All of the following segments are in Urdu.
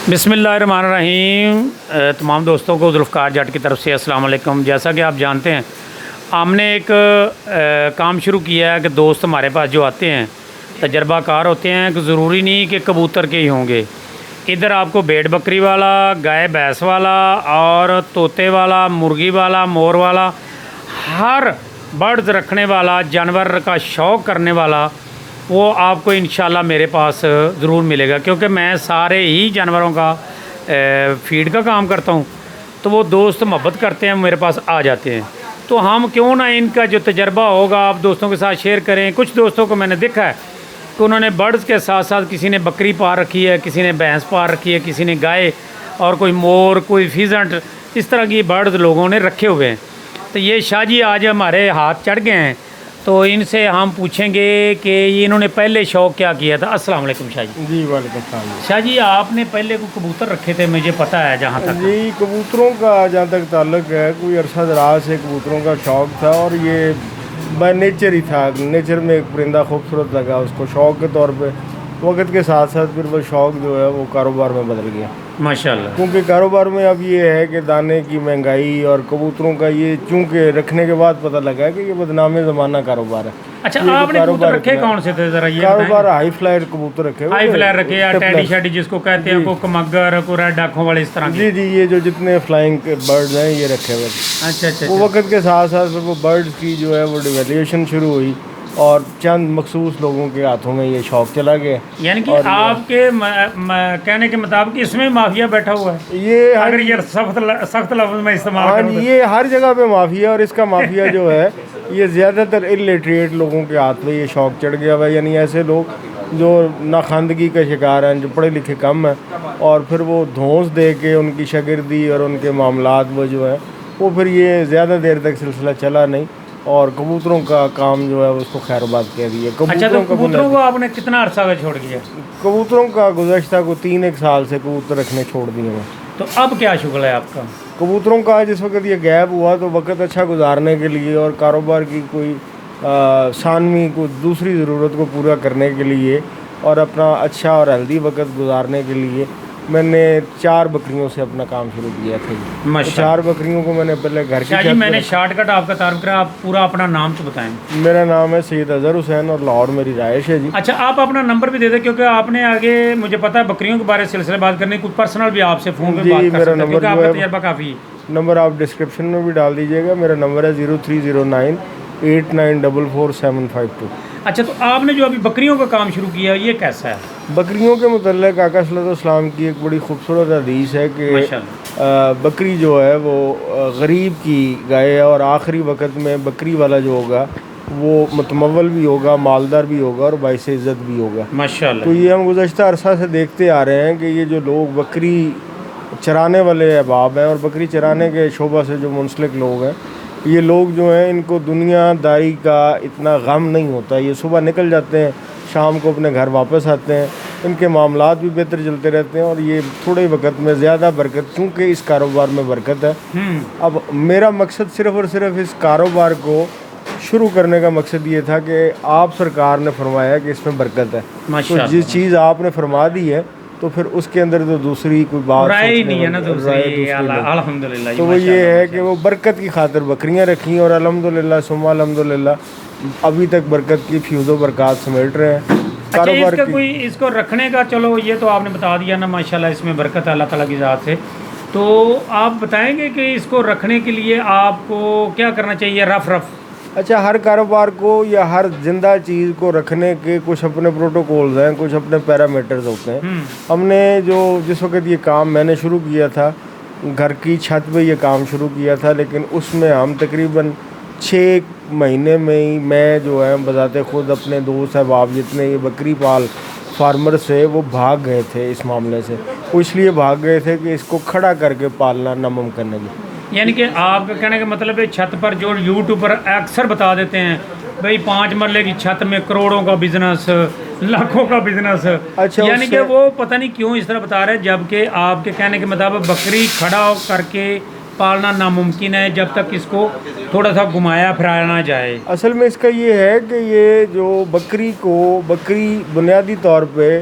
بسم اللہ الرحمن الرحیم۔ تمام دوستوں کو ذوالفقار جٹ کی طرف سے السلام علیکم۔ جیسا کہ آپ جانتے ہیں ہم نے ایک کام شروع کیا ہے کہ دوست ہمارے پاس جو آتے ہیں تجربہ کار ہوتے ہیں کہ ضروری نہیں کہ کبوتر کے ہی ہوں گے، ادھر آپ کو بھیڑ بکری والا، گائے بھینس والا اور طوطے والا، مرغی والا، مور والا، ہر برڈز رکھنے والا، جانور کا شوق کرنے والا وہ آپ کو انشاءاللہ میرے پاس ضرور ملے گا، کیونکہ میں سارے ہی جانوروں کا فیڈ کا کام کرتا ہوں۔ تو وہ دوست محبت کرتے ہیں میرے پاس آ جاتے ہیں، تو ہم کیوں نہ ان کا جو تجربہ ہوگا آپ دوستوں کے ساتھ شیئر کریں۔ کچھ دوستوں کو میں نے دیکھا ہے کہ انہوں نے برڈز کے ساتھ ساتھ کسی نے بکری پال رکھی ہے، کسی نے بھینس پال رکھی ہے، کسی نے گائے، اور کوئی مور، کوئی فیزنٹ، اس طرح کی برڈز لوگوں نے رکھے ہوئے ہیں۔ تو یہ شاہ جی آج ہمارے ہاتھ چڑھ گئے ہیں، تو ان سے ہم پوچھیں گے کہ انہوں نے پہلے شوق کیا کیا تھا۔ السلام علیکم شاہ جی۔ جی وعلیکم السلام۔ شاہ جی آپ نے پہلے کوئی کبوتر رکھے تھے، مجھے پتہ ہے جہاں تک۔ جی کبوتروں کا جہاں تک تعلق ہے، کوئی عرصہ دراز سے کبوتروں کا شوق تھا، اور یہ بائی نیچر ہی تھا۔ نیچر میں ایک پرندہ خوبصورت لگا، اس کو شوق کے طور پہ وقت کے ساتھ ساتھ پھر وہ شوق جو ہے وہ کاروبار میں بدل گیا۔ ماشاءاللہ۔ کیونکہ کاروبار میں اب یہ ہے کہ دانے کی مہنگائی اور کبوتروں کا یہ چونکہ رکھنے کے بعد پتہ لگا ہے کہ یہ بدنام زمانہ کاروبار ہے۔ اچھا آپ نے کبوتر رکھے کون سے تھے ذرا یہ کاروبار ہائی فلائر کبوتر رکھے ہوئے، ہائی فلائر رکھے یا ٹیڈی شیڈی جس کو کہتے ہیں، کوئی کمگر، کوئی ریڈ آنکھوں والے، اس طرح جی یہ جو جتنے فلائنگ برڈز ہیں یہ رکھے ہوئے تھے۔ اچھا وہ وقت کے ساتھ ساتھ وہ برڈز کی جو ہے وہ ڈیویلیویشن شروع ہوئی، اور چند مخصوص لوگوں کے ہاتھوں میں یہ شوق چلا گیا۔ یعنی کہ آپ کے کہنے کے مطابق اس میں مافیا بیٹھا ہوا ہے، یہ اگر یہ سخت لفظ میں استعمال کروں تو۔ یہ ہر جگہ پہ مافیا، اور اس کا مافیا جو ہے یہ زیادہ تر الٹریٹ لوگوں کے ہاتھ میں یہ شوق چڑھ گیا ہوا ہے۔ یعنی ایسے لوگ جو ناخواندگی کا شکار ہیں، جو پڑھے لکھے کم ہیں، اور پھر وہ دھونس دے کے ان کی شاگردی اور ان کے معاملات وہ جو ہیں وہ پھر یہ زیادہ دیر تک سلسلہ چلا نہیں، اور کبوتروں کا کام جو ہے اس کو خیر بات کہہ دیا۔ اچھا تو کبوتروں کو آپ نے کتنا عرصہ کا چھوڑ دیا؟ کبوتروں کا گزشتہ کو 3-1 سال سے کبوتر رکھنے چھوڑ دیے ہیں۔ تو اب کیا شغل ہے آپ کا؟ کبوتروں کا جس وقت یہ غائب ہوا تو وقت اچھا گزارنے کے لیے اور کاروبار کی کوئی ثانوی کو دوسری ضرورت کو پورا کرنے کے لیے اور اپنا اچھا اور ہیلدی وقت گزارنے کے لیے میں نے 4 بکریوں سے اپنا کام شروع کیا تھا۔ 4 بکریوں کو میں نے پہلے گھر کی جی میں نے شارٹ کٹ آپ کا تعارف کرا، آپ پورا اپنا نام تو بتائیں۔ میرا نام ہے سید اظہر حسین اور لاہور میری رہائش ہے۔ جی اچھا آپ اپنا نمبر بھی دے دیں، کیونکہ آپ نے آگے مجھے پتا ہے بکریوں کے بارے سلسلے بات کرنے، کچھ پرسنل بھی آپ سے فون پہ بات کر سکتے ہیں کیونکہ آپ کا تجربہ کافی ہے۔ نمبر آپ ڈسکرپشن میں بھی ڈال دیجیے گا، میرا نمبر ہے 030989444752۔ اچھا تو آپ نے جو ابھی بکریوں کا کام شروع کیا یہ کیسا ہے؟ بکریوں کے متعلق آقا صلی اللہ علیہ وسلم کی ایک بڑی خوبصورت حدیث ہے کہ بکری جو ہے وہ غریب کی گائے ہے، اور آخری وقت میں بکری والا جو ہوگا وہ متمول بھی ہوگا، مالدار بھی ہوگا، اور باعث عزت بھی ہوگا۔ ماشاءاللہ۔ تو یہ ہم گزشتہ عرصہ سے دیکھتے آ رہے ہیں کہ یہ جو لوگ بکری چرانے والے احباب ہیں اور بکری چرانے کے شعبہ سے جو منسلک لوگ ہیں، یہ لوگ جو ہیں ان کو دنیا داری کا اتنا غم نہیں ہوتا۔ یہ صبح نکل جاتے ہیں، شام کو اپنے گھر واپس آتے ہیں، ان کے معاملات بھی بہتر چلتے رہتے ہیں، اور یہ تھوڑے وقت میں زیادہ برکت، کیونکہ اس کاروبار میں برکت ہے۔ اب میرا مقصد صرف اور صرف اس کاروبار کو شروع کرنے کا مقصد یہ تھا کہ آپ سرکار نے فرمایا کہ اس میں برکت ہے، تو جس چیز آپ نے فرما دی ہے تو پھر اس کے اندر تو دوسری کوئی بات نہیں ہے نا دوسری۔ الحمدللہ۔ تو وہ یہ ہے کہ وہ برکت کی خاطر بکریاں رکھی، اور الحمدللہ ثم الحمدللہ ابھی تک برکت کی فیوز و برکات سمیٹ رہے ہیں کاروبار کی۔ کوئی اس کو رکھنے کا، چلو یہ تو آپ نے بتا دیا نا، ماشاءاللہ اس میں برکت ہے اللہ تعالیٰ کی ذات سے۔ تو آپ بتائیں گے کہ اس کو رکھنے کے لیے آپ کو کیا کرنا چاہیے رف؟ اچھا ہر کاروبار کو یا ہر زندہ چیز کو رکھنے کے کچھ اپنے پروٹوکولز ہیں، کچھ اپنے پیرامیٹرز ہوتے ہیں۔ ہم نے جس وقت یہ کام میں نے شروع کیا تھا، گھر کی چھت پہ یہ کام شروع کیا تھا، لیکن اس میں ہم تقریباً 6 مہینے میں ہی میں جو ہے بذات خود اپنے دوست احباب جتنے یہ بکری پال فارمر سے وہ بھاگ گئے تھے اس معاملے سے۔ وہ اس لیے بھاگ گئے تھے کہ اس کو کھڑا کر کے پالنا ناممکن ہے۔ یعنی کہ آپ کا کہنے کا مطلب ہے چھت پر جو یوٹیوب پر اکثر بتا دیتے ہیں بھئی 5 مرلے کی چھت میں کروڑوں کا بزنس، لاکھوں کا بزنس، یعنی کہ وہ پتہ نہیں کیوں اس طرح بتا رہے ہیں، جبکہ آپ کے کہنے کے مطابق بکری کھڑا کر کے پالنا ناممکن ہے جب تک اس کو تھوڑا سا گھمایا پھرایا نہ جائے۔ اصل میں اس کا یہ ہے کہ یہ جو بکری بنیادی طور پہ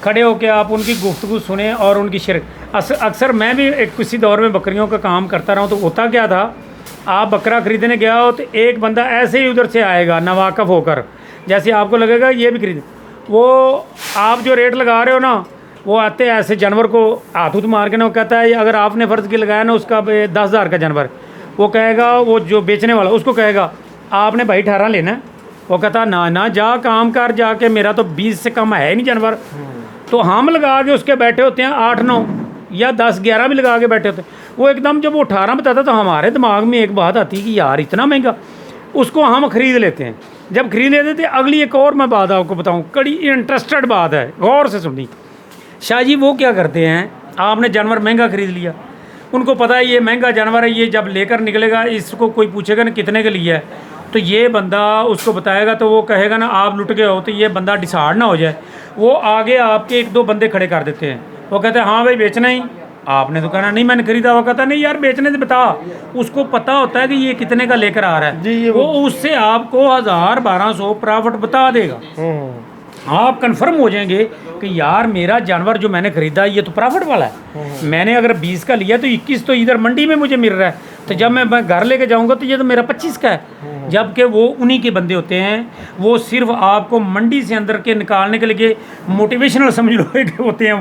کھڑے ہو کے آپ ان کی گفتگو سنیں اور ان کی شرک. اکثر میں بھی ایک کسی دور میں بکریوں کا کام کرتا رہا ہوں, تو ہوتا کیا تھا, آپ بکرا خریدنے گیا ہو تو ایک بندہ ایسے ہی ادھر سے آئے گا ناواقف ہو کر, جیسے آپ کو لگے گا یہ بھی خرید, وہ آپ جو ریٹ لگا رہے ہو نا, وہ آتے ایسے جانور کو ہاتھ مار کے نا, وہ کہتا ہے اگر آپ نے فرض کی لگایا نا اس کا 10,000 کا جانور, وہ کہے گا, وہ جو بیچنے والا اس کو کہے گا آپ نے بھائی 18 لینا ہے. وہ کہتا نہ جا کام کر جا کے, میرا تو 20 سے کم ہے نہیں جانور. تو ہم لگا کے اس کے بیٹھے ہوتے ہیں 8-9 یا 10-11 بھی لگا کے بیٹھے ہوتے ہیں. وہ ایک دم جب وہ 18 بتاتا تو ہمارے دماغ میں ایک بات آتی کہ یار اتنا مہنگا, اس کو ہم خرید لیتے ہیں. جب خرید لیتے تھے, اگلی ایک اور میں بات آپ کو بتاؤں, کڑی انٹرسٹڈ بات ہے, غور سے سنی. شاہ جی وہ کیا کرتے ہیں, آپ نے جانور مہنگا خرید لیا, ان کو پتہ ہے یہ مہنگا جانور ہے, یہ جب لے کر نکلے گا اس کو کوئی پوچھے گا نا کتنے کے لیے ہے, تو یہ بندہ اس کو بتائے گا تو وہ کہے گا نا آپ لٹ گئے ہو, تو یہ بندہ ڈسہارڈ نہ ہو جائے, وہ آگے آپ کے 1-2 بندے کھڑے کر دیتے ہیں. وہ کہتے ہیں ہاں بھائی بیچنا ہی, آپ نے تو کہنا نہیں میں نے خریدا. وہ کہتا نہیں یار بیچنے سے بتا, اس کو پتہ ہوتا ہے کہ یہ کتنے کا لے کر آ رہا ہے, وہ اس سے آپ کو 1,000-1,200 پرافٹ بتا دے گا. آپ کنفرم ہو جائیں گے کہ یار میرا جانور جو میں نے خریدا یہ تو پرافٹ والا ہے. میں نے اگر 20 کا لیا تو 21 تو ادھر منڈی میں مجھے مل رہا ہے, تو جب میں گھر لے کے جاؤں گا تو یہ تو میرا 25 کا ہے. جبکہ وہ انہی کے بندے ہوتے ہیں, وہ صرف آپ کو منڈی سے اندر کے نکالنے کے لیے موٹیویشنل سمجھ لو ہوتے ہیں.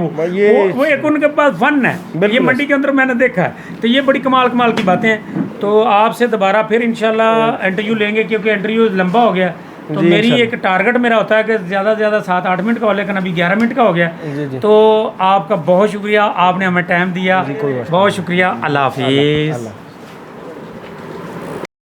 وہ ایک ان کے پاس فن ہے, یہ منڈی کے اندر میں نے دیکھا ہے. تو یہ بڑی کمال کی باتیں ہیں. تو آپ سے دوبارہ پھر انشاءاللہ انٹرویو لیں گے, کیونکہ انٹرویو لمبا ہو گیا. تو میری ایک ٹارگٹ میرا ہوتا ہے کہ زیادہ سے زیادہ 7-8 منٹ کا ہو, لیکن ابھی 11 منٹ کا ہو گیا. تو آپ کا بہت شکریہ, آپ نے ہمیں ٹائم دیا, بہت شکریہ. اللہ حافظ.